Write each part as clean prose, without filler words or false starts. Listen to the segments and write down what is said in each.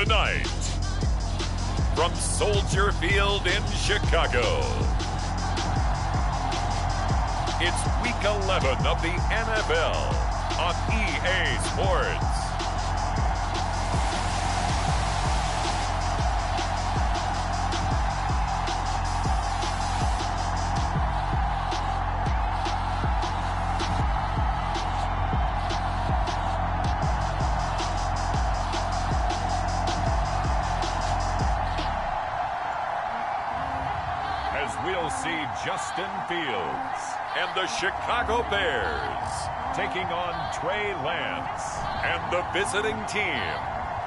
tonight, from Soldier Field in Chicago, it's Week 11 of the NFL on EA Sports. We'll see Justin Fields and the Chicago Bears taking on Trey Lance and the visiting team.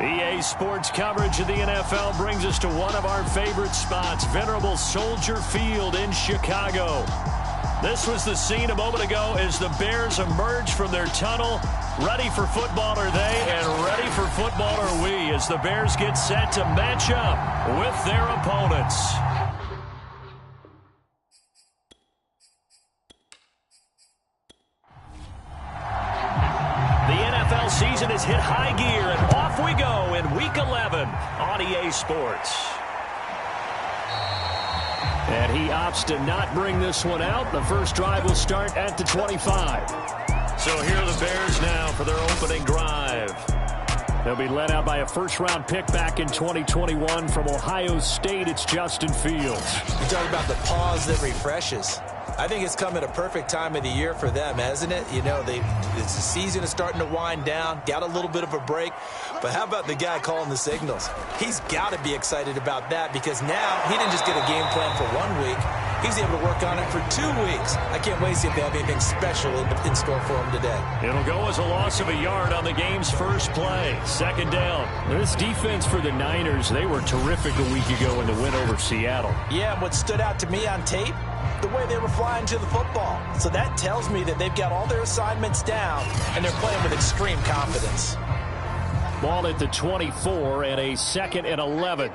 EA Sports coverage of the NFL brings us to one of our favorite spots, venerable Soldier Field in Chicago. This was the scene a moment ago as the Bears emerged from their tunnel. Ready for football are they, and ready for football are we, as the Bears get set to match up with their opponents. Season has hit high gear, and off we go in Week 11 on EA Sports. And he opts to not bring this one out. The first drive will start at the 25. So here are the Bears now for their opening drive. They'll be led out by a first-round pick back in 2021 from Ohio State. It's Justin Fields. You talk about the pause that refreshes. I think it's come at a perfect time of the year for them, hasn't it? You know, the season is starting to wind down, got a little bit of a break. But how about the guy calling the signals? He's got to be excited about that, because now he didn't just get a game plan for 1 week. He's able to work on it for 2 weeks. I can't wait to see if they have anything special in store for him today. It'll go as a loss of a yard on the game's first play. Second down. This defense for the Niners, they were terrific a week ago in the win over Seattle. Yeah, and what stood out to me on tape, the way they were flying to the football. So that tells me that they've got all their assignments down, and they're playing with extreme confidence. Ball at the 24 and a 2nd and 11.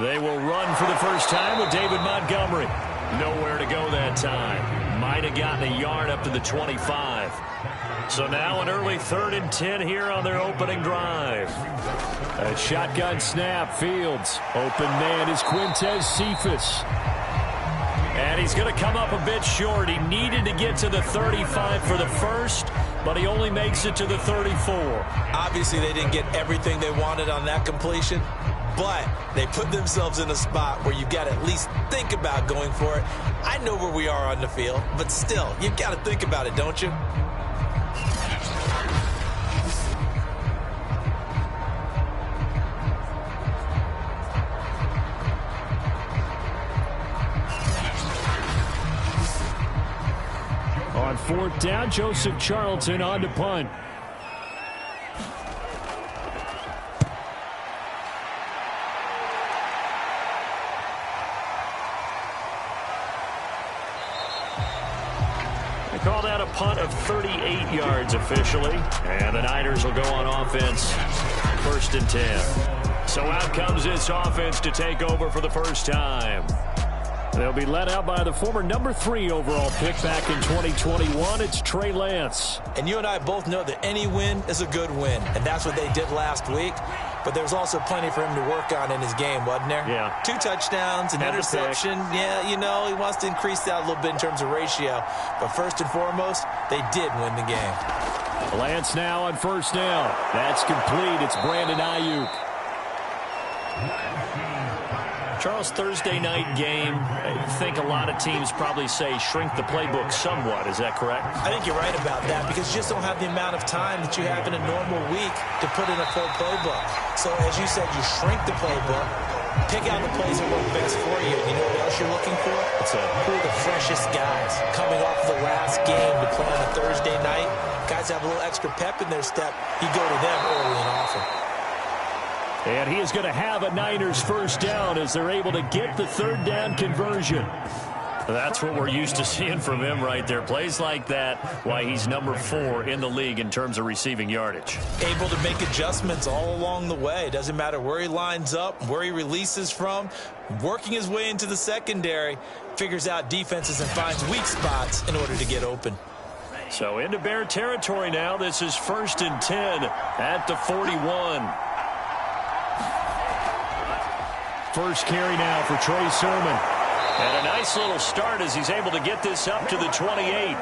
They will run for the first time with David Montgomery. Nowhere to go that time. Might have gotten a yard up to the 25. So now an early 3rd and 10 here on their opening drive. A shotgun snap. Fields. Open man is Quintez Cephas. And he's going to come up a bit short. He needed to get to the 35 for the first, but he only makes it to the 34. Obviously, they didn't get everything they wanted on that completion, but they put themselves in a spot where you've got to at least think about going for it. I know where we are on the field, but still, you've got to think about it, don't you? On 4th down, Joseph Charlton on to punt. They call that a punt of 38 yards officially. And the Niners will go on offense. 1st and 10. So out comes this offense to take over for the first time. They'll be led out by the former number 3 overall pick back in 2021. It's Trey Lance. And you and I both know that any win is a good win, and that's what they did last week. But there's also plenty for him to work on in his game, wasn't there? Yeah. 2 touchdowns, an interception. Yeah, you know, he wants to increase that a little bit in terms of ratio. But first and foremost, they did win the game. Lance now on 1st down. That's complete. It's Brandon Ayuk. Charles, Thursday night game, I think a lot of teams probably say shrink the playbook somewhat. Is that correct? I think you're right about that, because you just don't have the amount of time that you have in a normal week to put in a full playbook. So, as you said, you shrink the playbook, pick out the plays that work best for you. You know what else you're looking for? Who are the freshest guys coming off the last game to play on a Thursday night? Guys have a little extra pep in their step. You go to them early and often. And he is going to have a Niners 1st down as they're able to get the 3rd down conversion. That's what we're used to seeing from him right there. Plays like that, why he's number 4 in the league in terms of receiving yardage. Able to make adjustments all along the way. Doesn't matter where he lines up, where he releases from. Working his way into the secondary, figures out defenses and finds weak spots in order to get open. So into Bear territory now. This is 1st and 10 at the 41. First carry now for Trey Sermon. And a nice little start as he's able to get this up to the 28.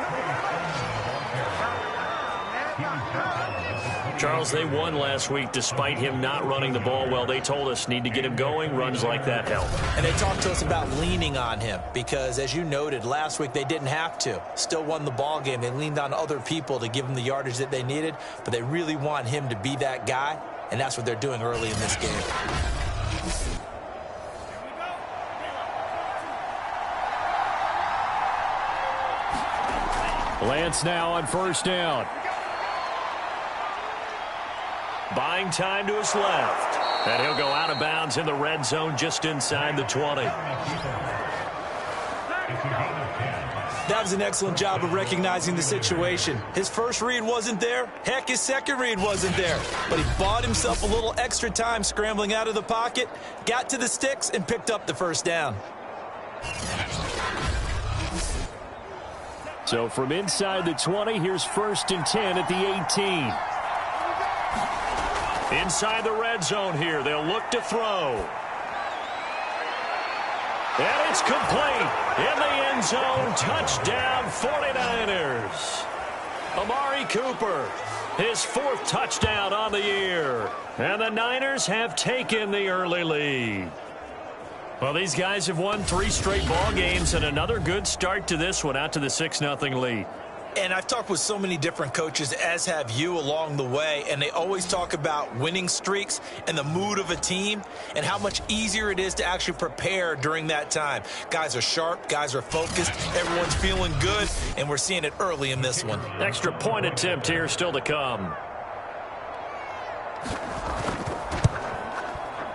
Charles, they won last week despite him not running the ball well. They told us need to get him going. Runs like that help. And they talked to us about leaning on him because, as you noted, last week they didn't have to. Still won the ball game. They leaned on other people to give them the yardage that they needed, but they really want him to be that guy, and that's what they're doing early in this game. Lance now on 1st down. Buying time to his left. And he'll go out of bounds in the red zone just inside the 20. That was an excellent job of recognizing the situation. His first read wasn't there. Heck, his second read wasn't there. But he bought himself a little extra time scrambling out of the pocket, got to the sticks, and picked up the 1st down. So from inside the 20, here's 1st and 10 at the 18. Inside the red zone here, they'll look to throw. And it's complete. In the end zone, touchdown 49ers. Amari Cooper, his 4th touchdown on the year. And the Niners have taken the early lead. Well, these guys have won 3 straight ball games and another good start to this one out to the 6-0 lead. And I've talked with so many different coaches, as have you, along the way, and they always talk about winning streaks and the mood of a team and how much easier it is to actually prepare during that time. Guys are sharp, guys are focused, everyone's feeling good, and we're seeing it early in this one. Extra point attempt here still to come.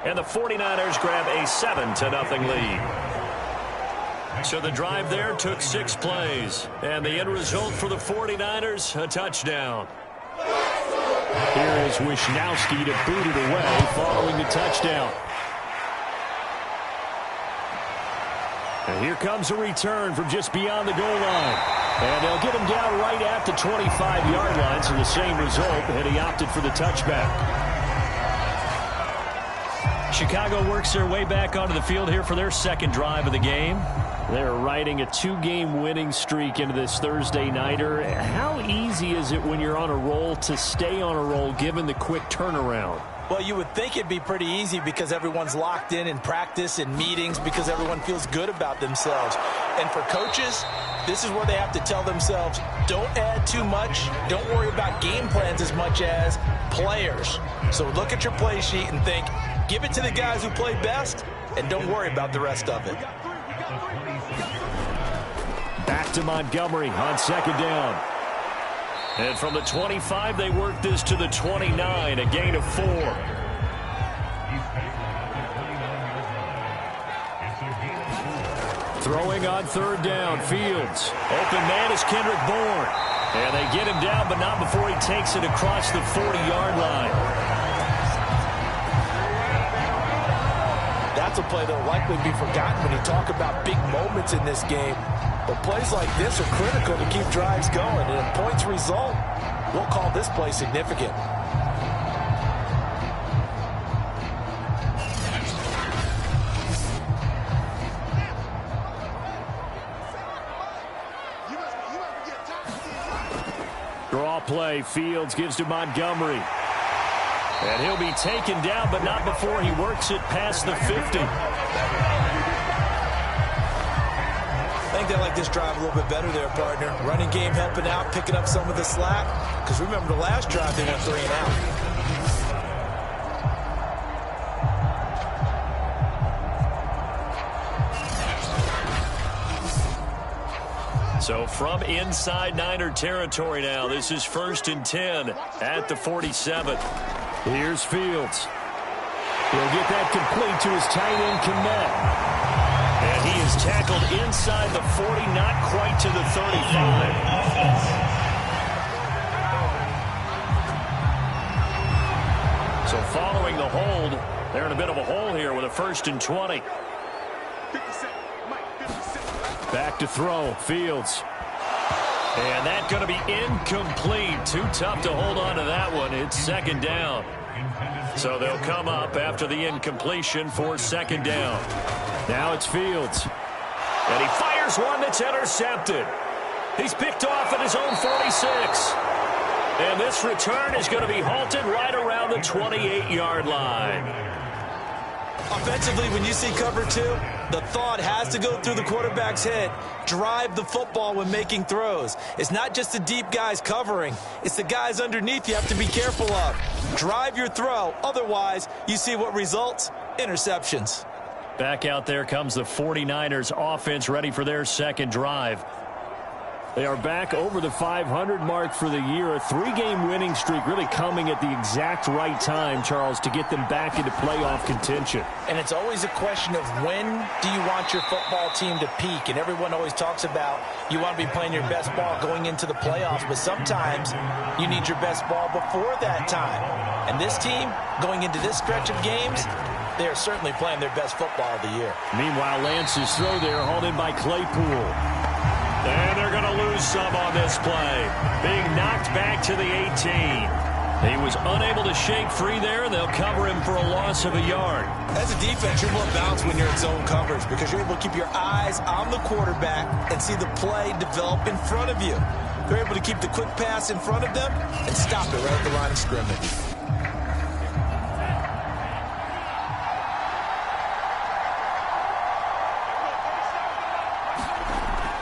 And the 49ers grab a 7-0 lead. So the drive there took 6 plays. And the end result for the 49ers, a touchdown. Here is Wisnowski to boot it away following the touchdown. And here comes a return from just beyond the goal line. And they'll get him down right at the 25-yard line, so the same result, and he opted for the touchback. Chicago works their way back onto the field here for their 2nd drive of the game. They're riding a 2-game winning streak into this Thursday nighter. How easy is it when you're on a roll to stay on a roll given the quick turnaround? Well, you would think it'd be pretty easy because everyone's locked in practice and meetings because everyone feels good about themselves. And for coaches, this is where they have to tell themselves, don't add too much. Don't worry about game plans as much as players. So look at your play sheet and think, give it to the guys who play best, and don't worry about the rest of it. Back to Montgomery on 2nd down. And from the 25, they work this to the 29, a gain of 4. Throwing on 3rd down, Fields. Open man is Kendrick Bourne. And they get him down, but not before he takes it across the 40-yard line. That's a play that will likely be forgotten when you talk about big moments in this game. But plays like this are critical to keep drives going. And if points result, we'll call this play significant. Draw play. Fields gives to Montgomery. And he'll be taken down, but not before he works it past the 50. I think they like this drive a little bit better there, partner. Running game helping out, picking up some of the slack. Because remember the last drive, they went 3 and out. So from inside Niner territory now, this is 1st and 10 at the 47. Here's Fields. He'll get that complete to his tight end, Kmet. And he is tackled inside the 40, not quite to the 35. So following the hold, they're in a bit of a hole here with a 1st and 20. Back to throw, Fields. And that's going to be incomplete. Too tough to hold on to that one. It's 2nd down. So they'll come up after the incompletion for 2nd down. Now it's Fields. And he fires one that's intercepted. He's picked off at his own 46. And this return is going to be halted right around the 28-yard line. Offensively, when you see cover 2, the thought has to go through the quarterback's head. Drive the football when making throws. It's not just the deep guys covering. It's the guys underneath you have to be careful of. Drive your throw. Otherwise, you see what results? Interceptions. Back out there comes the 49ers offense ready for their 2nd drive. They are back over the 500 mark for the year. A 3-game winning streak really coming at the exact right time, Charles, to get them back into playoff contention. And it's always a question of when do you want your football team to peak? And everyone always talks about you want to be playing your best ball going into the playoffs, but sometimes you need your best ball before that time. And this team, going into this stretch of games, they are certainly playing their best football of the year. Meanwhile, Lance's throw there hauled in by Claypool. And they're going to lose some on this play. Being knocked back to the 18. He was unable to shake free there. They'll cover him for a loss of a yard. As a defense, you're more balanced when you're in zone coverage because you're able to keep your eyes on the quarterback and see the play develop in front of you. They're able to keep the quick pass in front of them and stop it right at the line of scrimmage.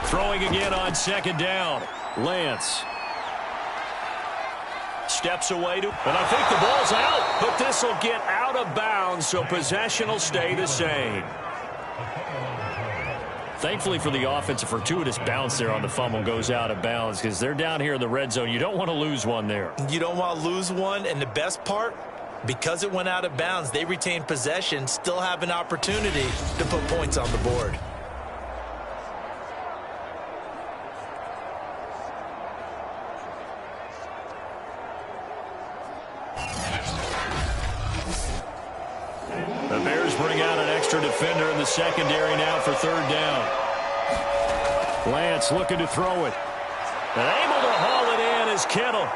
Throwing again on 2nd down. Lance steps away to, and I think the ball's out, but this will get out of bounds, so possession will stay the same. Thankfully for the offense, a fortuitous bounce there on the fumble goes out of bounds because they're down here in the red zone. You don't want to lose one there. You don't want to lose one, and the best part, because it went out of bounds, they retain possession, still have an opportunity to put points on the board. The Bears bring out an extra defender in the secondary now for 3rd down. Lance looking to throw it. And able to haul it in is Kittle.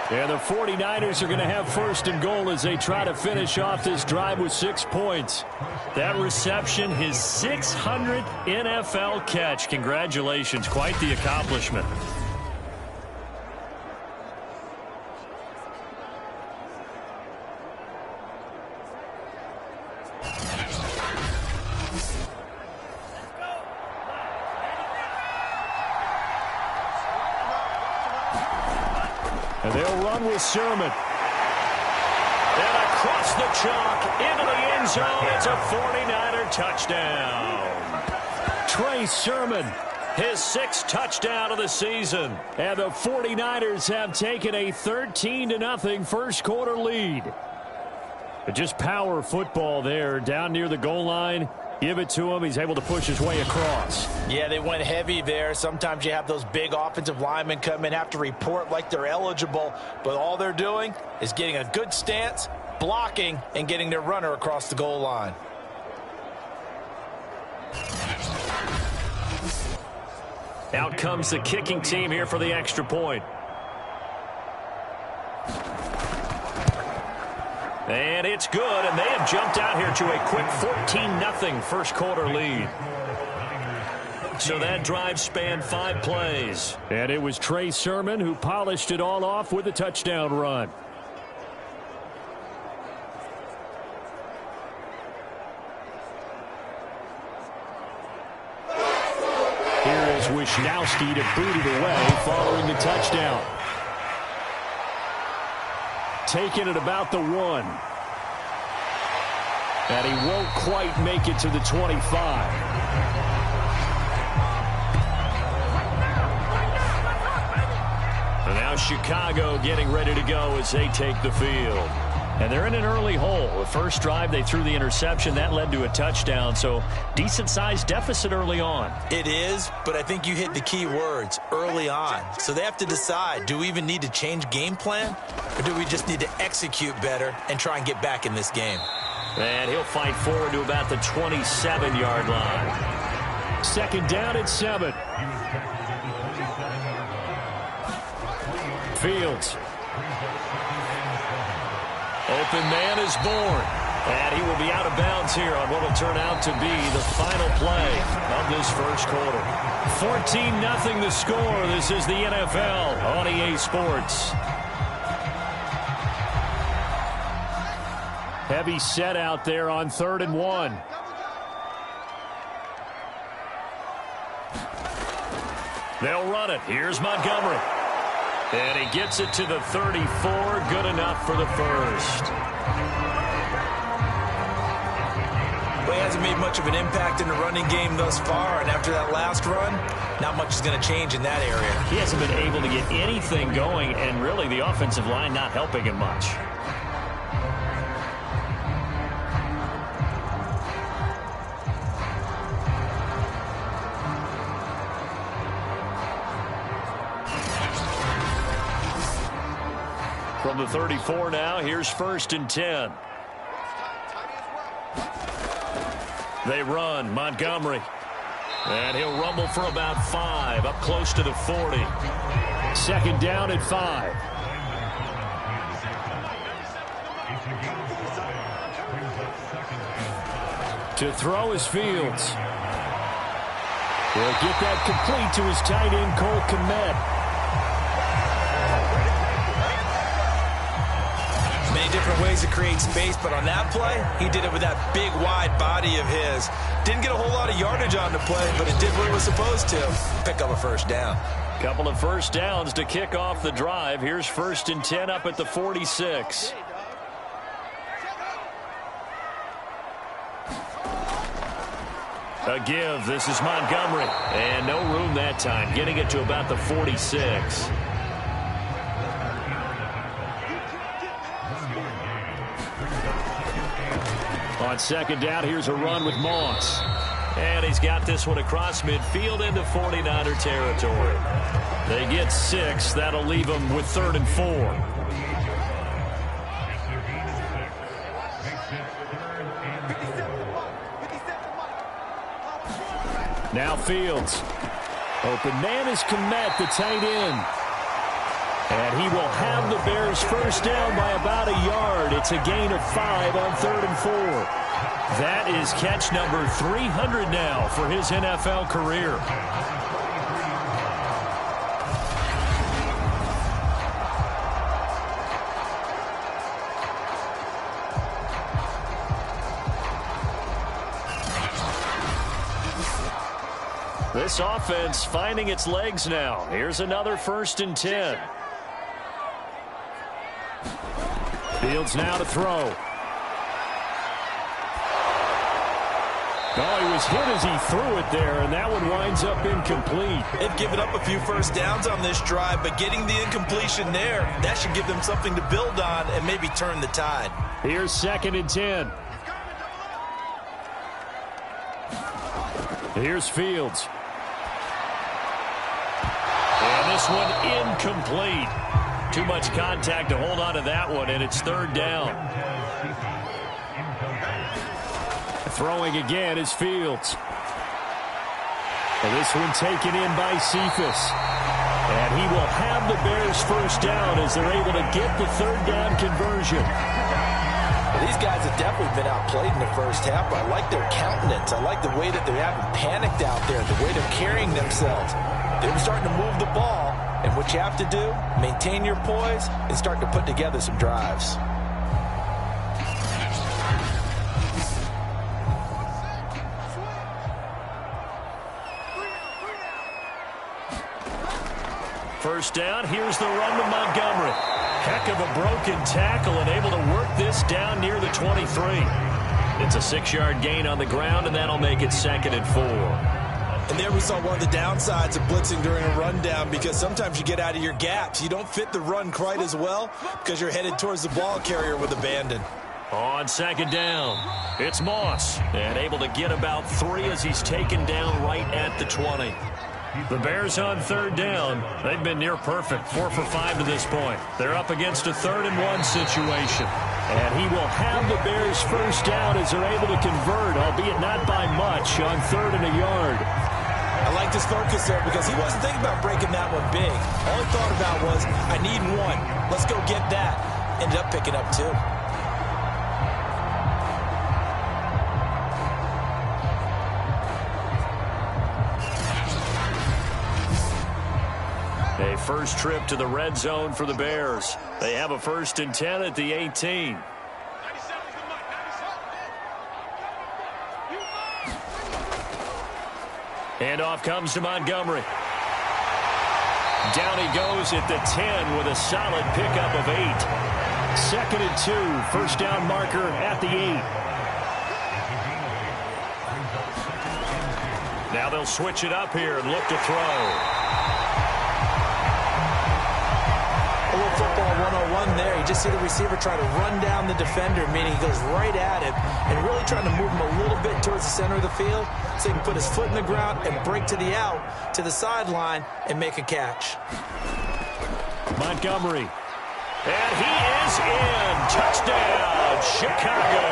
And the 49ers are going to have 1st and goal as they try to finish off this drive with 6 points. That reception, his 600th NFL catch. Congratulations, quite the accomplishment. And they'll run with Sermon. And across the chalk into the end zone. It's a 49er touchdown. Trey Sermon, his 6th touchdown of the season. And the 49ers have taken a 13-0 first quarter lead. But just power football there down near the goal line. Give it to him. He's able to push his way across. Yeah, they went heavy there. Sometimes you have those big offensive linemen come in, have to report like they're eligible, but all they're doing is getting a good stance, blocking, and getting their runner across the goal line. Out comes the kicking team here for the extra point. And it's good, and they have jumped out here to a quick 14-0 first quarter lead. So that drive spanned 5 plays. And it was Trey Sermon who polished it all off with a touchdown run. Here is Wisnowski to boot it away following the touchdown. Taking it about the 1. And he won't quite make it to the 25. And now Chicago getting ready to go as they take the field. And they're in an early hole. The first drive, they threw the interception. That led to a touchdown, so decent-sized deficit early on. It is, but I think you hit the key words, early on. So they have to decide, do we even need to change game plan, or do we just need to execute better and try and get back in this game? And he'll fight forward to about the 27-yard line. Second down at 7. Fields. Open man is born. And he will be out of bounds here on what will turn out to be the final play of this first quarter. 14-0 the score. This is the NFL on EA Sports. Heavy set out there on 3rd and 1. They'll run it. Here's Montgomery. And he gets it to the 34. Good enough for the first. Well, he hasn't made much of an impact in the running game thus far, and after that last run, not much is going to change in that area. He hasn't been able to get anything going, and really the offensive line not helping him much. From the 34 now, here's 1st and 10. They run. Montgomery. And he'll rumble for about 5, up close to the 40. Second down at 5. To throw is Fields. He'll get that complete to his tight end, Cole Kmet. Different ways to create space, but on that play, he did it with that big, wide body of his. Didn't get a whole lot of yardage on the play, but it did what it was supposed to. Pick up a first down. Couple of first downs to kick off the drive. Here's 1st and 10 up at the 46. A give. This is Montgomery. And no room that time. Getting it to about the 46. On second down, here's a run with Moss. And he's got this one across midfield into 49er territory. They get 6. That'll leave them with 3rd and 4. Now Fields. Open man is Kmet, the tight end. And he will have the Bears first down by about a yard. It's a gain of 5 on 3rd and 4. That is catch number 300 now for his NFL career. This offense finding its legs now. Here's another 1st and 10. Fields now to throw. Oh, he was hit as he threw it there, and that one winds up incomplete. They've given up a few first downs on this drive, but getting the incompletion there, that should give them something to build on and maybe turn the tide. Here's 2nd and 10. Here's Fields. And this one incomplete. Too much contact to hold on to that one, and it's 3rd down. Throwing again is Fields. And this one taken in by Cephas. And he will have the Bears first down as they're able to get the 3rd down conversion. Well, these guys have definitely been outplayed in the first half, but I like their countenance. I like the way that they haven't panicked out there, the way they're carrying themselves. They're starting to move the ball, and what you have to do, maintain your poise and start to put together some drives. First down, here's the run to Montgomery. Heck of a broken tackle and able to work this down near the 23. It's a 6-yard gain on the ground, and that'll make it 2nd and 4. And there we saw one of the downsides of blitzing during a rundown, because sometimes you get out of your gaps. You don't fit the run quite as well because you're headed towards the ball carrier with abandon. On second down, it's Moss, and able to get about 3 as he's taken down right at the 20. The Bears on third down. They've been near perfect, 4 for 5 to this point. They're up against a 3rd and 1 situation. And he will have the Bears first down as they're able to convert, albeit not by much, on 3rd and a yard. I like his focus there because he wasn't thinking about breaking that one big. All he thought about was, I need 1. Let's go get that. Ended up picking up 2. A first trip to the red zone for the Bears. They have a 1st and 10 at the 18. Handoff comes to Montgomery. Down he goes at the 10 with a solid pickup of 8. 2nd and 2, first down marker at the 8. Now they'll switch it up here and look to throw. A little football 101 there. You just see the receiver try to run down the defender, meaning he goes right at him and really trying to move him a little bit towards the center of the field so he can put his foot in the ground and break to the out, to the sideline, and make a catch. Montgomery. And he is in. Touchdown, Chicago.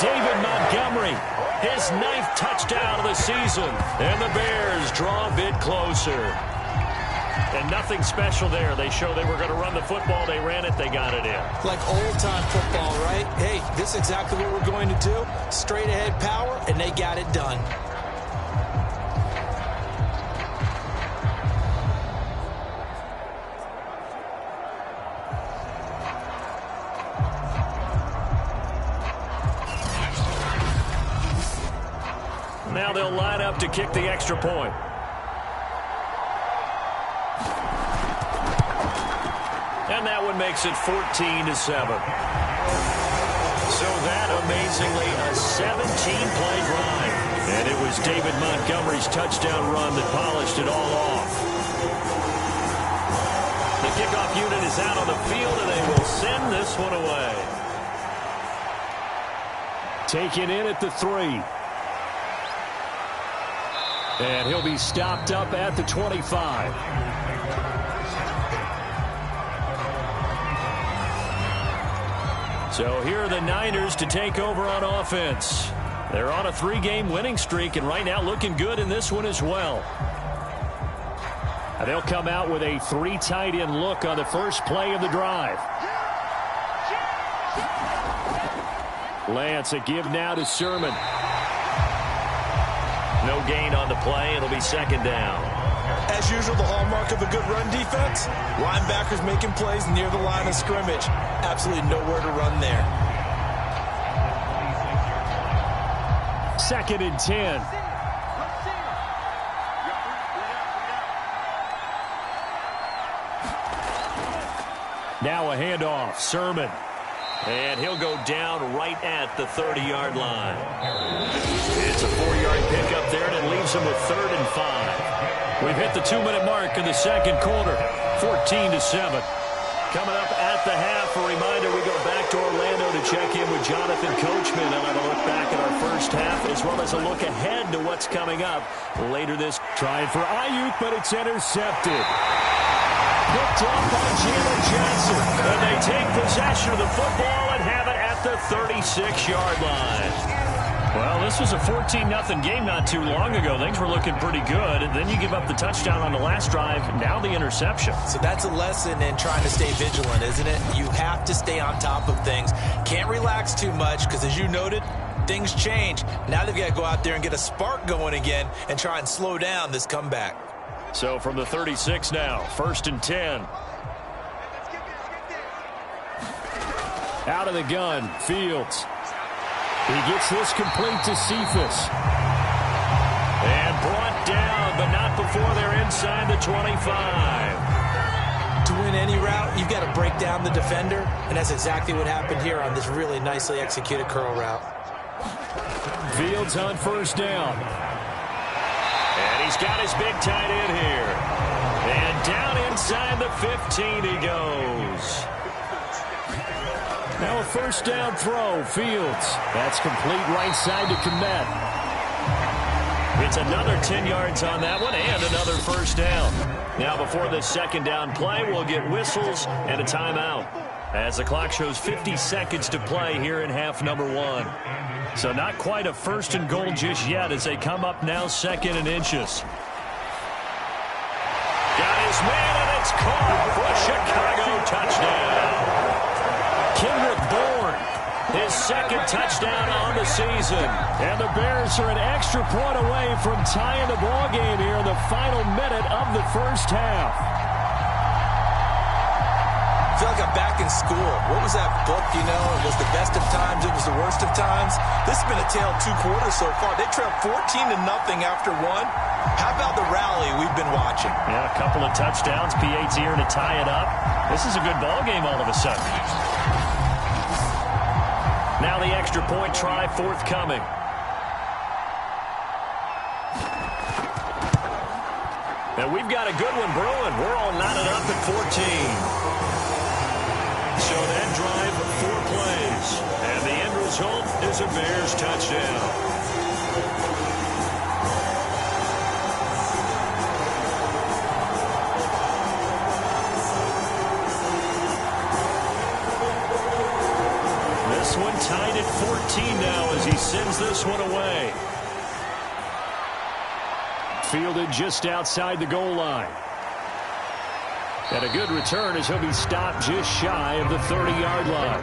David Montgomery, his 9th touchdown of the season. And the Bears draw a bit closer. And nothing special there. They show they were going to run the football. They ran it. They got it in. Like old-time football, right? Hey, this is exactly what we're going to do. Straight-ahead power, and they got it done. Now they'll line up to kick the extra point. And that one makes it 14-7. So that, amazingly, a 17-play drive. And it was David Montgomery's touchdown run that polished it all off. The kickoff unit is out on the field, and they will send this one away. Taken in at the 3. And he'll be stopped up at the 25. So here are the Niners to take over on offense. They're on a 3-game winning streak, and right now looking good in this one as well. And they'll come out with a 3 tight end look on the first play of the drive. Lance, a give now to Sermon. No gain on the play. It'll be 2nd down. As usual, the hallmark of a good run defense, linebackers making plays near the line of scrimmage. Absolutely nowhere to run there. 2nd and 10. Now a handoff. Sermon. And he'll go down right at the 30-yard line. It's a 4-yard pickup there, and it leaves him with 3rd and 5. We've hit the 2-minute mark in the second quarter, 14-7. Coming up at the half, a reminder, we go back to Orlando to check in with Jonathan Coachman and have a look back at our first half, as well as a look ahead to what's coming up later this. Trying for Ayuk, but it's intercepted. Picked up by Jalen Johnson. And they take possession of the football and have it at the 36-yard line. Well, this was a 14-0 game not too long ago. Things were looking pretty good. And then you give up the touchdown on the last drive. Now the interception. So that's a lesson in trying to stay vigilant, isn't it? You have to stay on top of things. Can't relax too much because, as you noted, things change. Now they've got to go out there and get a spark going again and try and slow down this comeback. So from the 36 now, 1st and 10. Out of the gun, Fields. He gets this complete to Cephas. And brought down, but not before they're inside the 25. To win any route, you've got to break down the defender, and that's exactly what happened here on this really nicely executed curl route. Fields on 1st down. He's got his big tight end here. And down inside the 15 he goes. Now a first down throw, Fields. That's complete right side to Kmet. It's another 10 yards on that one and another first down. Now before the second down play, we'll get whistles and a timeout, as the clock shows 50 seconds to play here in half number one. So not quite a first and goal just yet as they come up now second and inches. Got his man, and it's caught for a Chicago touchdown. Kendrick Bourne, his second touchdown on the season. And the Bears are an extra point away from tying the ball game here in the final minute of the first half. I feel like I'm back in school. What was that book, you know? It was the best of times, it was the worst of times. This has been a tale of two quarters so far. They trailed 14-0 after one. How about the rally we've been watching? Yeah, a couple of touchdowns. P8's here to tie it up. This is a good ball game all of a sudden. Now the extra point try forthcoming. And we've got a good one brewing. We're all knotted up at 14. So that drive, 4 plays. And the end result is a Bears touchdown. This one tied at 14 now as he sends this one away. Fielded just outside the goal line. And a good return as he'll be stopped just shy of the 30-yard line.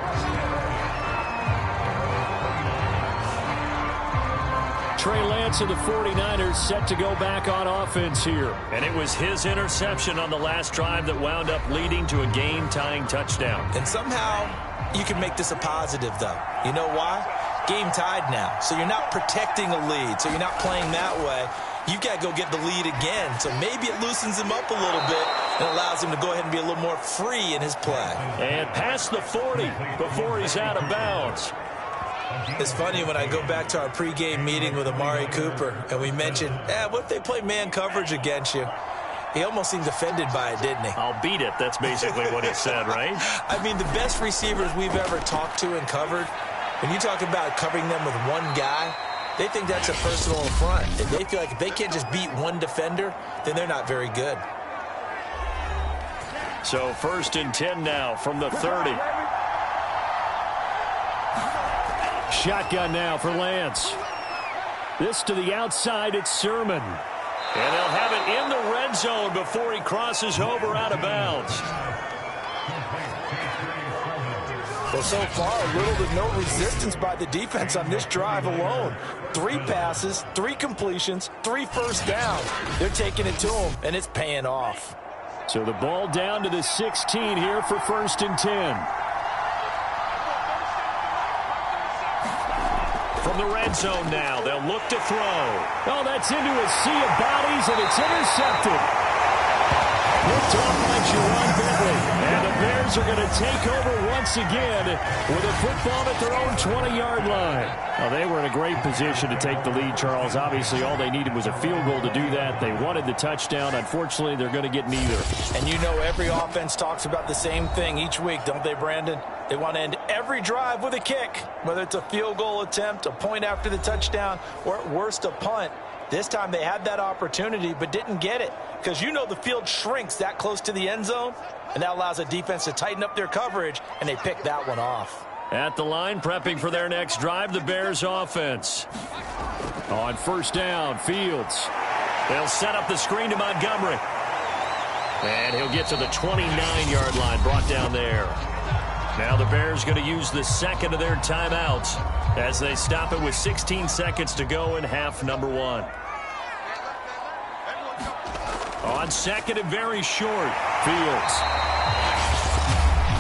Trey Lance of the 49ers set to go back on offense here. And it was his interception on the last drive that wound up leading to a game-tying touchdown. And somehow you can make this a positive, though. You know why? Game tied now. So you're not protecting a lead. So you're not playing that way. You've got to go get the lead again. So maybe it loosens him up a little bit and allows him to go ahead and be a little more free in his play. And past the 40 before he's out of bounds. It's funny when I go back to our pregame meeting with Amari Cooper and we mentioned, what if they play man coverage against you? He almost seemed offended by it, didn't he? I'll beat it. That's basically what he said, right? I mean, the best receivers we've ever talked to and covered, when you talk about covering them with one guy, they think that's a personal affront. If they feel like if they can't just beat one defender, then they're not very good. So 1st and 10 now from the 30. Shotgun now for Lance. This to the outside, it's Sermon. And they'll have it in the red zone before he crosses over out of bounds. Well, so far, little to no resistance by the defense on this drive alone. 3 passes, 3 completions, 3 first downs. They're taking it to him, and it's paying off. So the ball down to the 16 here for 1st and 10. From the red zone now, they'll look to throw. Oh, that's into a sea of bodies, and it's intercepted. Picked off by Jerron Bentley. And the Bears are going to take over once again with a football at their own 20-yard line. Well, they were in a great position to take the lead, Charles. Obviously, all they needed was a field goal to do that. They wanted the touchdown. Unfortunately, they're going to get neither. And you know every offense talks about the same thing each week, don't they, Brandon? They want to end every drive with a kick, whether it's a field goal attempt, a point after the touchdown, or at worst a punt. This time they had that opportunity but didn't get it because you know the field shrinks that close to the end zone, and that allows a defense to tighten up their coverage, and they pick that one off. At the line, prepping for their next drive, the Bears offense. On 1st down, Fields. They'll set up the screen to Montgomery. And he'll get to the 29-yard line, brought down there. Now the Bears going to use the second of their timeouts as they stop it with 16 seconds to go in half number one. On 2nd and very short, Fields.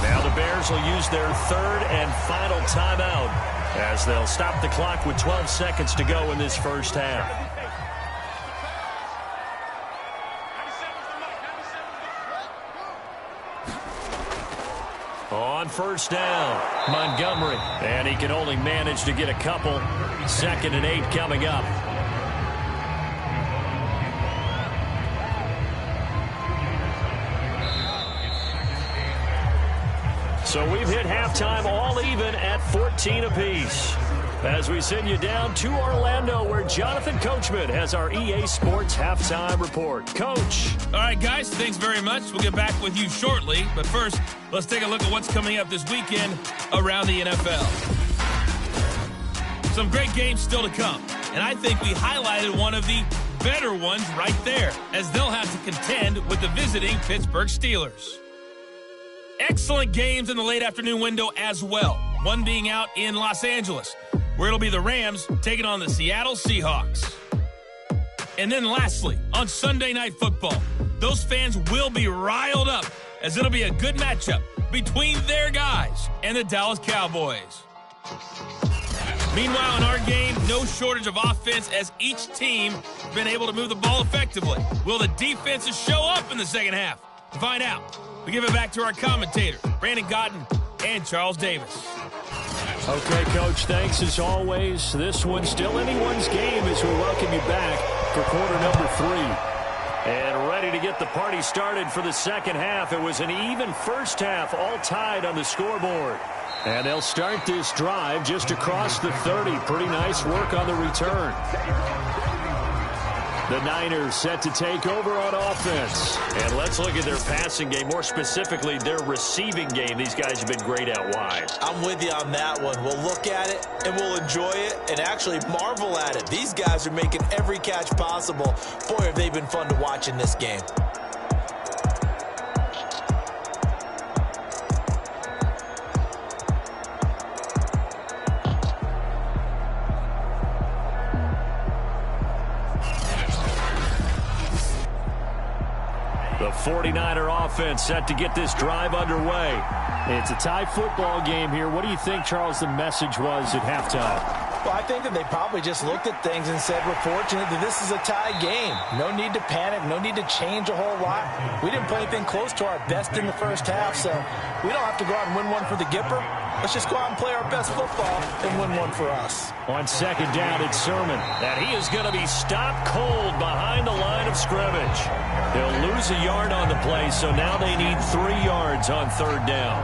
Now the Bears will use their 3rd and final timeout as they'll stop the clock with 12 seconds to go in this first half. On 1st down, Montgomery. And he can only manage to get a couple. 2nd and 8 coming up. So we've hit halftime all even at 14 apiece. As we send you down to Orlando, where Jonathan Coachman has our EA Sports halftime report. Coach. All right, guys, thanks very much. We'll get back with you shortly. But first, let's take a look at what's coming up this weekend around the NFL. Some great games still to come. And I think we highlighted one of the better ones right there, as they'll have to contend with the visiting Pittsburgh Steelers. Excellent games in the late afternoon window as well. One being out in Los Angeles, where it'll be the Rams taking on the Seattle Seahawks. And then lastly, on Sunday Night Football, those fans will be riled up, as it'll be a good matchup between their guys and the Dallas Cowboys. Meanwhile, in our game, no shortage of offense, as each team has been able to move the ball effectively. Will the defenses show up in the second half? To find out, we give it back to our commentators, Brandon Godden and Charles Davis. Okay, Coach, thanks as always. This one's still anyone's game as we welcome you back for quarter number 3. And ready to get the party started for the second half. It was an even first half, all tied on the scoreboard. And they'll start this drive just across the 30. Pretty nice work on the return. The Niners set to take over on offense. And let's look at their passing game, more specifically their receiving game. These guys have been great out wide. I'm with you on that one. We'll look at it and we'll enjoy it and actually marvel at it. These guys are making every catch possible. Boy, have they been fun to watch in this game. The 49er offense set to get this drive underway. It's a tie football game here. What do you think, Charles, the message was at halftime? Well, I think that they probably just looked at things and said, we're fortunate that this is a tie game. No need to panic. No need to change a whole lot. We didn't play anything close to our best in the first half, so we don't have to go out and win one for the Gipper. Let's just go out and play our best football and win one for us. On second down, it's Sermon. And he is going to be stopped cold behind the line of scrimmage. They'll lose a yard on the play, so now they need 3 yards on third down.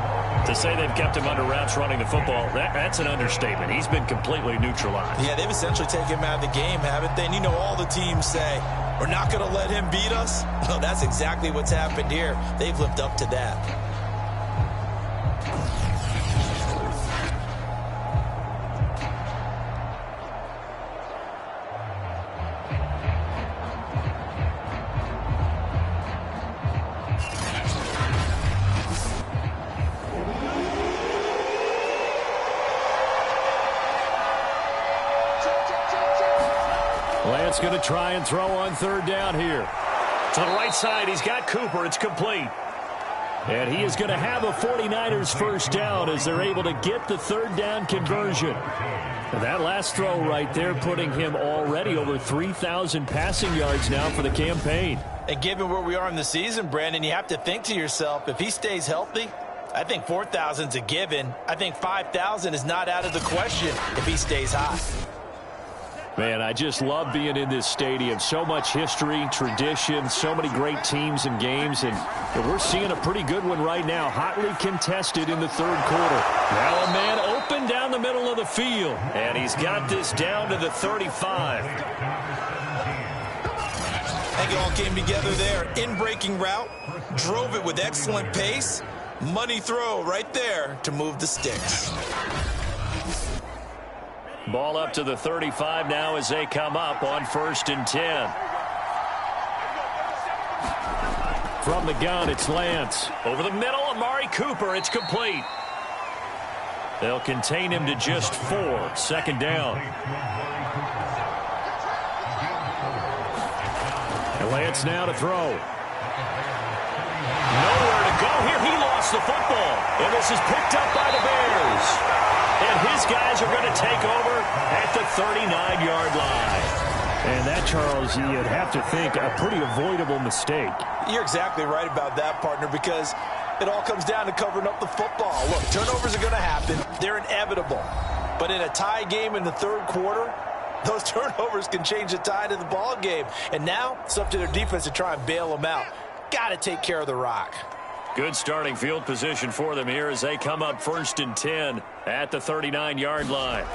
To say they've kept him under wraps running the football, that's an understatement. He's been completely neutralized. Yeah, they've essentially taken him out of the game, haven't they? And you know all the teams say, we're not going to let him beat us. Well, that's exactly what's happened here. They've lived up to that. Lance going to try and throw on third down here. To the right side, he's got Cooper. It's complete. And he is going to have a 49ers first down as they're able to get the third down conversion. And that last throw right there putting him already over 3,000 passing yards now for the campaign. And given where we are in the season, Brandon, you have to think to yourself, if he stays healthy, I think 4,000's a given. I think 5,000 is not out of the question if he stays hot. Man, I just love being in this stadium. So much history, tradition, so many great teams and games, and we're seeing a pretty good one right now, hotly contested in the third quarter. Now a man open down the middle of the field, and he's got this down to the 35. I think it all came together there. In-breaking route, drove it with excellent pace. Money throw right there to move the sticks. Ball up to the 35 now as they come up on 1st and 10. From the gun, it's Lance. Over the middle, Amari Cooper. It's complete. They'll contain him to just 4. Second down. And Lance now to throw. Nowhere to go here. He lost the football. And this is picked up by the Bears. And his guys are going to take over at the 39-yard line. And that, Charles, you'd have to think a pretty avoidable mistake. You're exactly right about that, partner, because it all comes down to covering up the football. Look, turnovers are going to happen. They're inevitable. But in a tie game in the third quarter, those turnovers can change the tide of the ball game. And now it's up to their defense to try and bail them out. Got to take care of the rock. Good starting field position for them here as they come up 1st and 10 at the 39-yard line.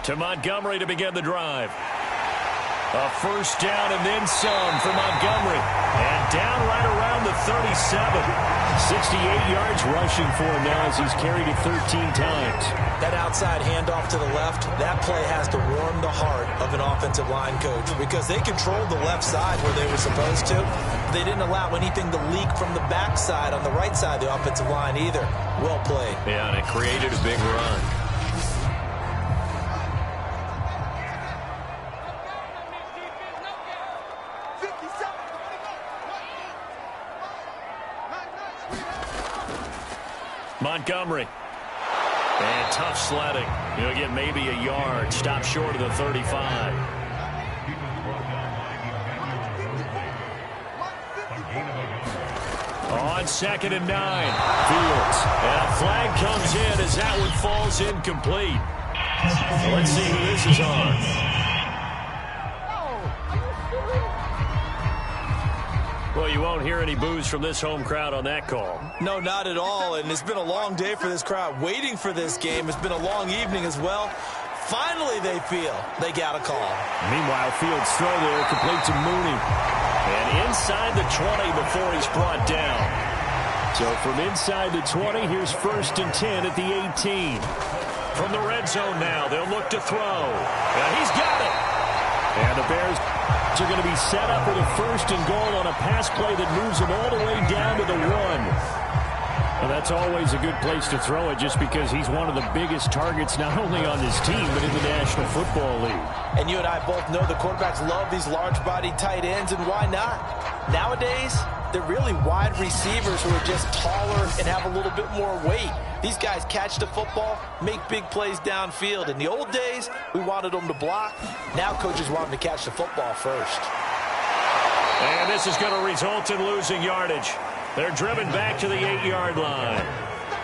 To Montgomery to begin the drive. A first down and then some for Montgomery. And down right around the 37. 68 yards rushing for him now as he's carried it 13 times. That outside handoff to the left, that play has to warm the heart of an offensive line coach because they controlled the left side where they were supposed to. They didn't allow anything to leak from the backside on the right side of the offensive line either. Well played. Yeah, and it created a big run. Montgomery. And tough sledding. He'll get maybe a yard. Stop short of the 35. On 2nd and 9. Fields. And a flag comes in as that one falls incomplete. So let's see who this is on. Well, you won't hear any boos from this home crowd on that call. No, not at all. And it's been a long day for this crowd waiting for this game. It's been a long evening as well. Finally, they feel they got a call. Meanwhile, Fields' throw there complete to Mooney. And inside the 20 before he's brought down. So from inside the 20, here's 1st and 10 at the 18. From the red zone now, they'll look to throw. And he's got it. And the Bears are going to be set up with a 1st and goal on a pass play that moves them all the way down to the 1. Well, that's always a good place to throw it just because he's one of the biggest targets not only on this team but in the National Football League. And you and I both know the quarterbacks love these large-bodied tight ends, and why not? Nowadays, they're really wide receivers who are just taller and have a little bit more weight. These guys catch the football, make big plays downfield. In the old days, we wanted them to block. Now coaches want them to catch the football first. And this is going to result in losing yardage. They're driven back to the 8-yard line.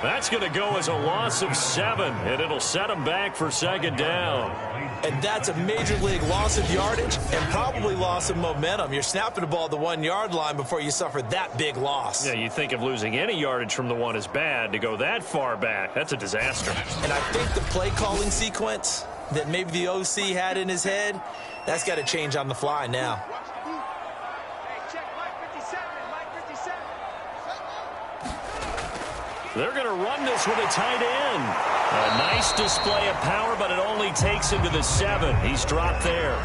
That's going to go as a loss of 7, and it'll set them back for 2nd down. And that's a major league loss of yardage and probably loss of momentum. You're snapping the ball at the 1-yard line before you suffer that big loss. Yeah, you think of losing any yardage from the 1 is bad. To go that far back, that's a disaster. And I think the play calling sequence that maybe the OC had in his head, that's got to change on the fly now. They're going to run this with a tight end. A nice display of power, but it only takes him to the 7. He's dropped there.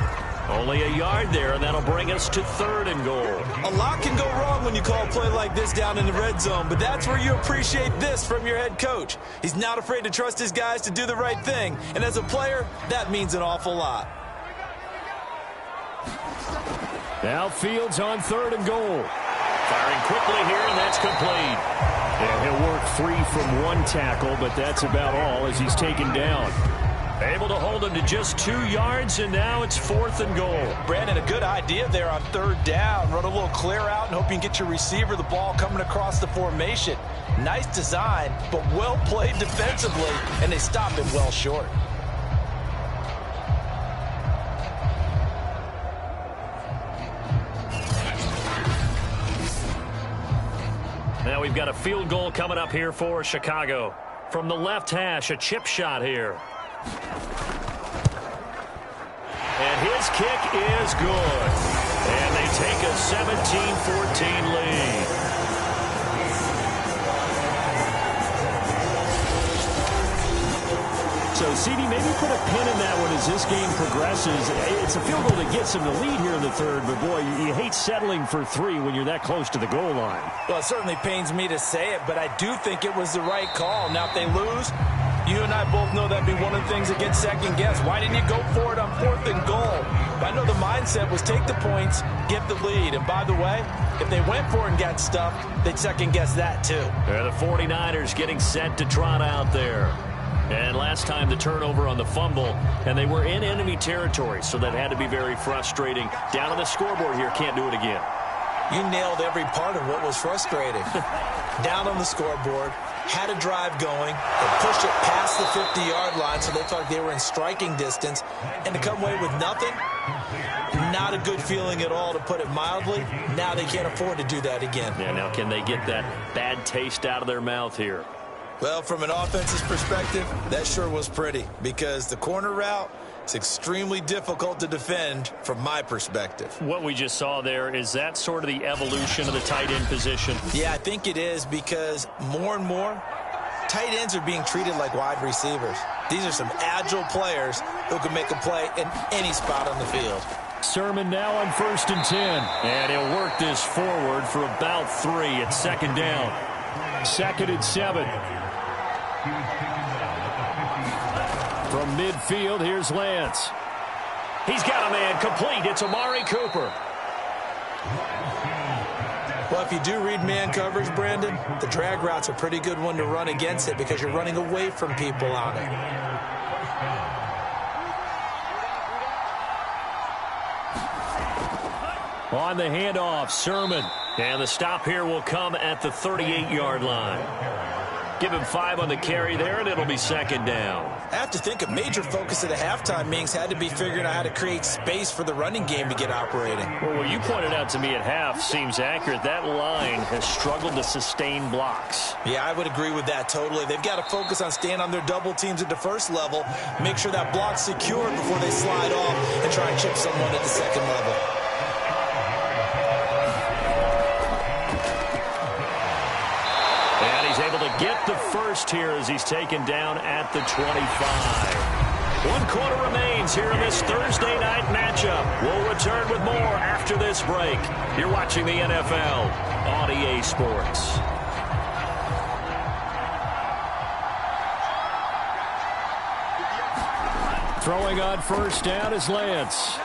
Only a yard there, and that'll bring us to 3rd and goal. A lot can go wrong when you call a play like this down in the red zone, but that's where you appreciate this from your head coach. He's not afraid to trust his guys to do the right thing, and as a player, that means an awful lot. Now Fields on 3rd and goal. Firing quickly here, and that's complete. And he'll work 3 from 1 tackle, but that's about all as he's taken down. Able to hold him to just 2 yards, and now it's 4th and goal. Brandon, a good idea there on 3rd down. Run a little clear out and hope you can get your receiver the ball coming across the formation. Nice design, but well played defensively, and they stop him well short. Now we've got a field goal coming up here for Chicago. From the left hash, a chip shot here. And his kick is good. And they take a 17-14 lead. So, CD, maybe put a pin in that one as this game progresses. It's a field goal that gets them the lead here in the 3rd, but, boy, you hate settling for 3 when you're that close to the goal line. Well, it certainly pains me to say it, but I do think it was the right call. Now, if they lose, you and I both know that'd be one of the things that gets second-guessed. Why didn't you go for it on 4th and goal? I know the mindset was take the points, get the lead. And, by the way, if they went for it and got stuffed, they'd second-guess that, too. The 49ers getting set to trot out there. And last time the turnover on the fumble, and they were in enemy territory, so that had to be very frustrating. Down on the scoreboard here, can't do it again. You nailed every part of what was frustrating. Down on the scoreboard, had a drive going, and pushed it past the 50-yard line so they thought they were in striking distance, and to come away with nothing, not a good feeling at all, to put it mildly. Now they can't afford to do that again. Yeah, now can they get that bad taste out of their mouth here? Well, from an offense's perspective, that sure was pretty, because the corner route is extremely difficult to defend from my perspective. What we just saw there, is that sort of the evolution of the tight end position? Yeah, I think it is, because more and more, tight ends are being treated like wide receivers. These are some agile players who can make a play in any spot on the field. Sermon now on 1st and 10. And he'll work this forward for about 3 at 2nd down. 2nd and 7. From midfield, here's Lance. He's got a man complete. It's Amari Cooper. Well, if you do read man coverage, Brandon, the drag route's a pretty good one to run against it because you're running away from people on it. On the handoff, Sermon. And the stop here will come at the 38-yard line. Give him 5 on the carry there, and it'll be 2nd down. I have to think a major focus of the halftime meetings had to be figuring out how to create space for the running game to get operating. Well, what you pointed out to me at half seems accurate. That line has struggled to sustain blocks. Yeah, I would agree with that totally. They've got to focus on staying on their double teams at the first level, make sure that block's secure before they slide off and try and chip someone at the second level. And he's able to get the first here as he's taken down at the 25. 1 quarter remains here in this Thursday night matchup. We'll return with more after this break. You're watching the NFL on EA Sports. Throwing on 1st down is Lance.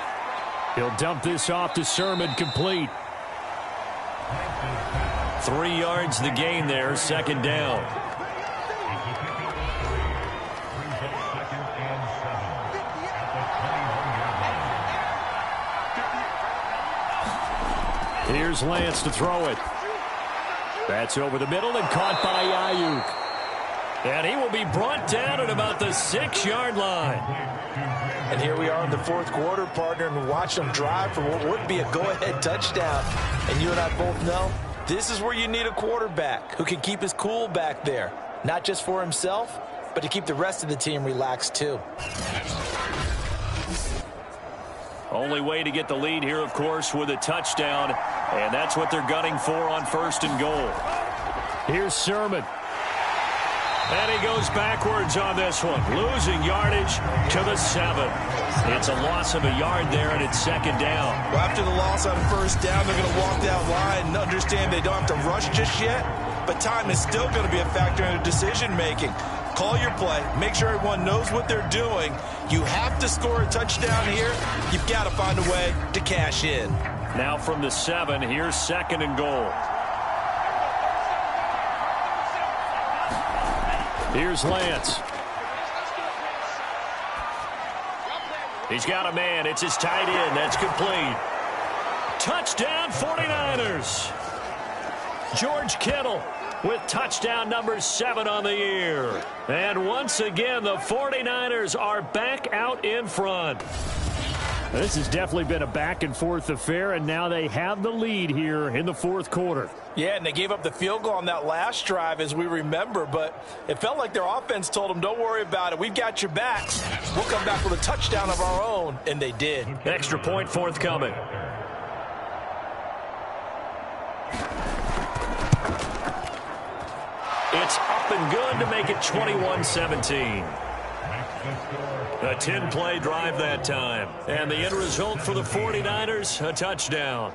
He'll dump this off to Sermon, complete. 3 yards the gain there, 2nd down. Here's Lance to throw it. That's over the middle and caught by Ayuk. And he will be brought down at about the 6-yard line. And here we are in the 4th quarter, partner, and watch them drive for what would be a go-ahead touchdown. And you and I both know this is where you need a quarterback who can keep his cool back there. Not just for himself, but to keep the rest of the team relaxed too. Only way to get the lead here, of course, with a touchdown. And that's what they're gunning for on 1st and goal. Here's Sermon. And he goes backwards on this one, losing yardage to the 7. It's a loss of a yard there, and it's 2nd down. Well, after the loss on 1st down, they're going to walk that line and understand they don't have to rush just yet, but time is still going to be a factor in their decision-making. Call your play. Make sure everyone knows what they're doing. You have to score a touchdown here. You've got to find a way to cash in. Now from the 7, here's 2nd and goal. Here's Lance. He's got a man. It's his tight end. That's complete. Touchdown 49ers. George Kittle with touchdown number 7 on the year. And once again, the 49ers are back out in front. This has definitely been a back-and-forth affair, and now they have the lead here in the 4th quarter. Yeah, and they gave up the field goal on that last drive, as we remember, but it felt like their offense told them, don't worry about it. We've got your backs. We'll come back with a touchdown of our own, and they did. Extra point forthcoming. It's up and good to make it 21-17. A 10-play drive that time. And the end result for the 49ers, a touchdown.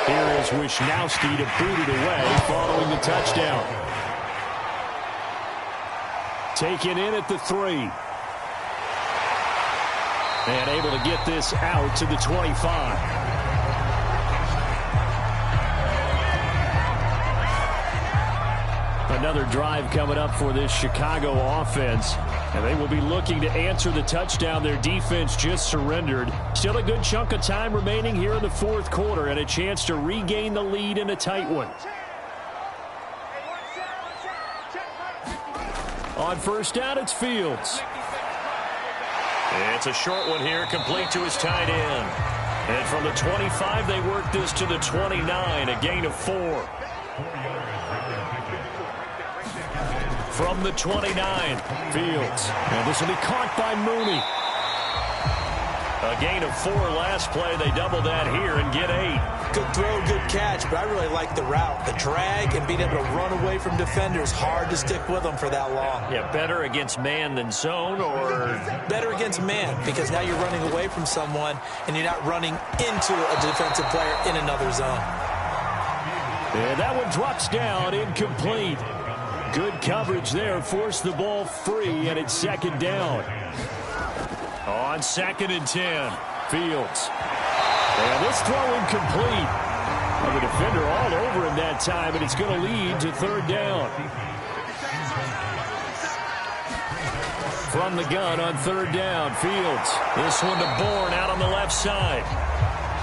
Here is Wisnowski to boot it away following the touchdown. Taken in at the 3. And able to get this out to the 25. Another drive coming up for this Chicago offense. And they will be looking to answer the touchdown their defense just surrendered. Still a good chunk of time remaining here in the 4th quarter and a chance to regain the lead in a tight one. On 1st down, it's Fields. It's a short one here, complete to his tight end. And from the 25, they work this to the 29, a gain of 4. From the 29, Fields. And this will be caught by Mooney. A gain of 4 last play. They double that here and get 8. Good throw, good catch, but I really like the route. The drag and being able to run away from defenders, hard to stick with them for that long. Yeah, better against man than zone, or? Better against man, because now you're running away from someone and you're not running into a defensive player in another zone. And that one drops down, incomplete. Good coverage there, forced the ball free, and it's second down. On 2nd and 10, Fields. And this throw incomplete. And the defender all over him that time, and it's going to lead to 3rd down. From the gun on 3rd down, Fields. This one to Bourne out on the left side.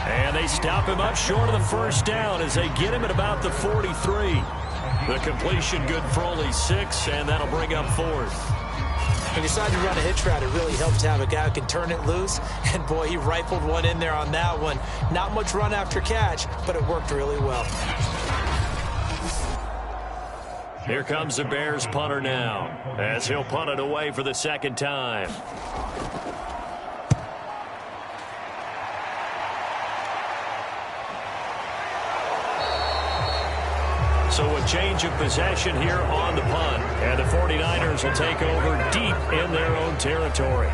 And they stop him up short of the 1st down as they get him at about the 43. The completion good for only 6, and that'll bring up 4th. When you decide to run a hitch route, it really helps to have a guy who can turn it loose. And, boy, he rifled one in there on that one. Not much run after catch, but it worked really well. Here comes the Bears punter now, as he'll punt it away for the 2nd time. So a change of possession here on the punt. And the 49ers will take over deep in their own territory.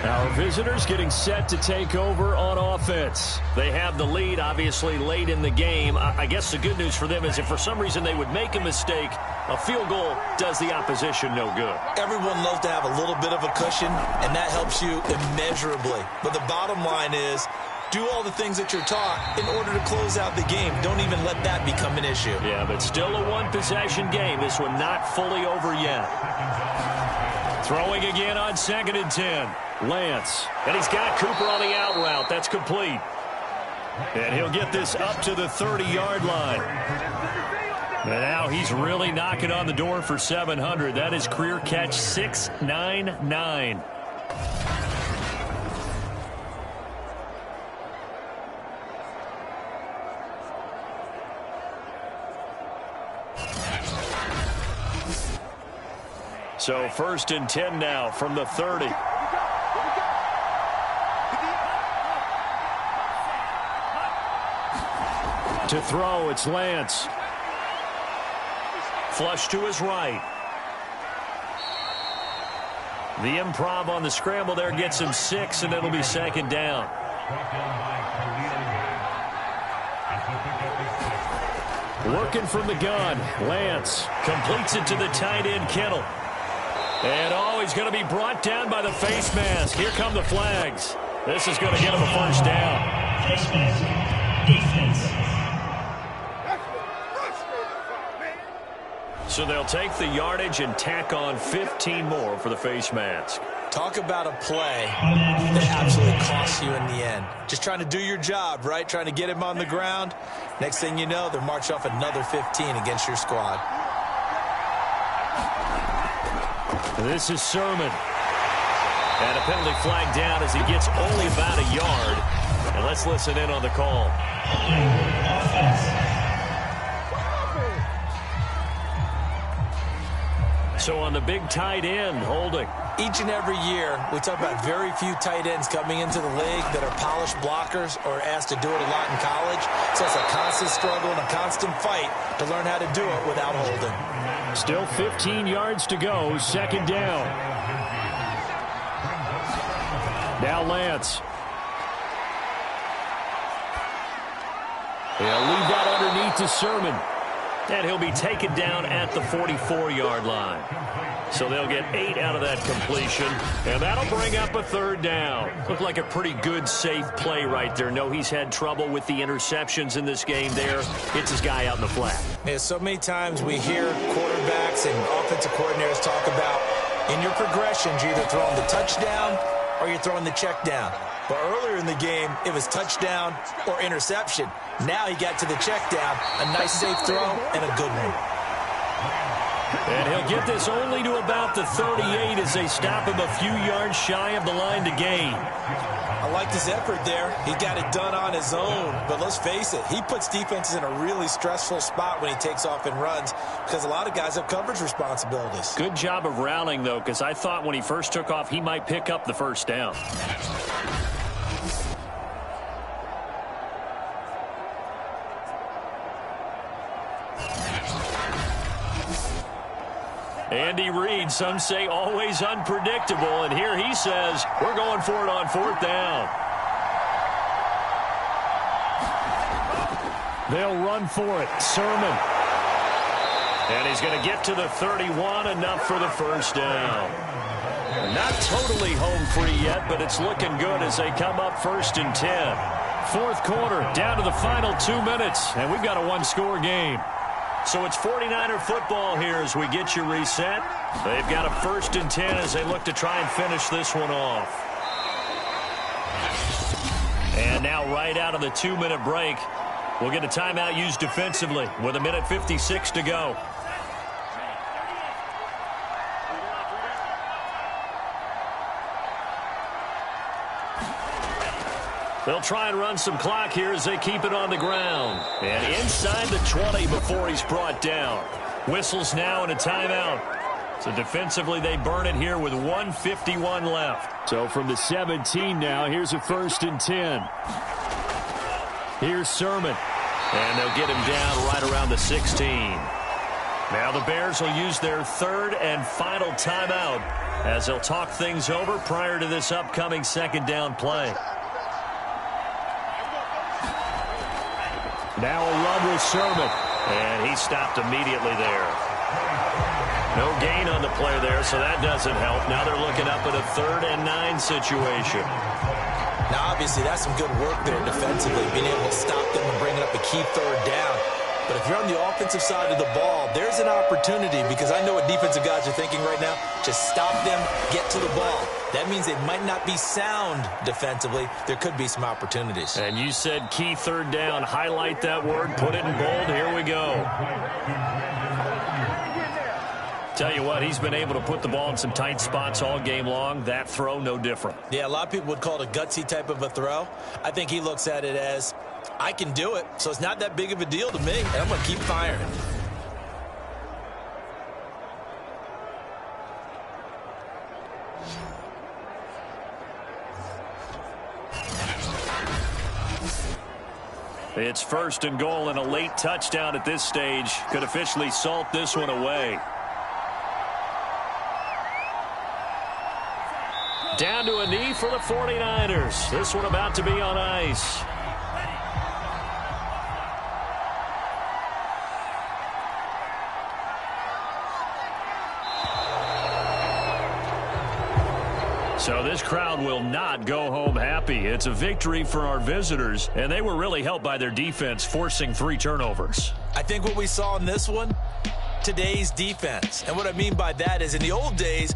Our visitors getting set to take over on offense. They have the lead, obviously, late in the game. I guess the good news for them is if for some reason they would make a mistake, a field goal does the opposition no good. Everyone loves to have a little bit of a cushion, and that helps you immeasurably. But the bottom line is, do all the things that you're taught in order to close out the game. Don't even let that become an issue. Yeah, but still a one-possession game. This one not fully over yet. Throwing again on 2nd and 10. Lance. And he's got Cooper on the out route. That's complete. And he'll get this up to the 30-yard line. And now he's really knocking on the door for 700. That is career catch 699. So 1st and 10 now from the 30. To throw, it's Lance. Flush to his right. The improv on the scramble there gets him 6, and it'll be 2nd down. Working from the gun, Lance completes it to the tight end, Kittle. And, he's going to be brought down by the face mask. Here come the flags. This is going to get him a 1st down. Face mask. Defense. So they'll take the yardage and tack on 15 more for the face mask. Talk about a play that absolutely costs you in the end. Just trying to do your job, right? Trying to get him on the ground. Next thing you know, they'll march off another 15 against your squad. This is Sermon. And a penalty flag down as he gets only about a yard. And let's listen in on the call. So on the big tight end, holding. Each and every year, we talk about very few tight ends coming into the league that are polished blockers or asked to do it a lot in college. So it's a constant struggle and a constant fight to learn how to do it without holding. Still 15 yards to go, 2nd down. Now Lance. He'll leave that underneath to Sermon. And he'll be taken down at the 44-yard line. So they'll get 8 out of that completion. And that'll bring up a 3rd down. Looked like a pretty good, safe play right there. No, he's had trouble with the interceptions in this game there. Hits his guy out in the flat. Yeah, so many times we hear quarterbacks and offensive coordinators talk about in your progressions, you're either throwing the touchdown or you're throwing the check down. But earlier in the game, it was touchdown or interception. Now he got to the check down, a nice safe throw, and a good one. And he'll get this only to about the 38 as they stop him a few yards shy of the line to gain. I liked his effort there. He got it done on his own. But let's face it, he puts defenses in a really stressful spot when he takes off and runs because a lot of guys have coverage responsibilities. Good job of rallying, though, because I thought when he first took off, he might pick up the first down. Andy Reid, some say always unpredictable, and here he says, we're going for it on 4th down. They'll run for it. Sermon. And he's going to get to the 31, enough for the first down. Not totally home free yet, but it's looking good as they come up 1st and 10. 4th quarter, down to the final 2 minutes, and we've got a one-score game. So it's 49er football here as we get you reset. They've got a 1st and 10 as they look to try and finish this one off. And now right out of the 2-minute break, we'll get a timeout used defensively with 1:56 to go. They'll try and run some clock here as they keep it on the ground. And inside the 20 before he's brought down. Whistles now and a timeout. So defensively they burn it here with 1:51 left. So from the 17 now, here's a 1st and 10. Here's Sermon. And they'll get him down right around the 16. Now the Bears will use their 3rd and final timeout as they'll talk things over prior to this upcoming 2nd down play. Now a run with Sermon. And he stopped immediately there. No gain on the play there, so that doesn't help. Now they're looking up at a 3rd and 9 situation. Now, obviously, that's some good work there defensively, being able to stop them and bringing up a key 3rd down. But if you're on the offensive side of the ball, there's an opportunity because I know what defensive guys are thinking right now. Just stop them, get to the ball. That means they might not be sound defensively. There could be some opportunities. And you said key 3rd down. Highlight that word. Put it in bold. Here we go. Tell you what, he's been able to put the ball in some tight spots all game long. That throw, no different. Yeah, a lot of people would call it a gutsy type of a throw. I think he looks at it as, I can do it, so it's not that big of a deal to me, and I'm going to keep firing. It's 1st and goal, and a late touchdown at this stage could officially salt this one away. Down to a knee for the 49ers. This one about to be on ice. So this crowd will not go home happy. It's a victory for our visitors, and they were really helped by their defense, forcing 3 turnovers. I think what we saw in this one, today's defense. And what I mean by that is in the old days,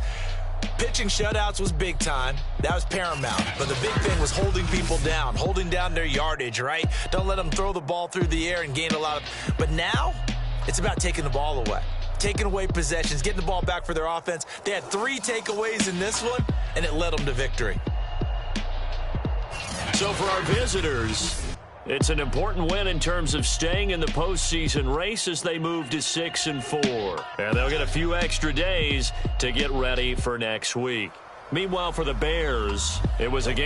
pitching shutouts was big time. That was paramount. But the big thing was holding people down, holding down their yardage, right? Don't let them throw the ball through the air and gain a lot of... But now, it's about taking the ball away. Taking away possessions, getting the ball back for their offense. They had 3 takeaways in this one, and it led them to victory. So for our visitors, it's an important win in terms of staying in the postseason race as they move to 6-4. And they'll get a few extra days to get ready for next week. Meanwhile, for the Bears, it was a game.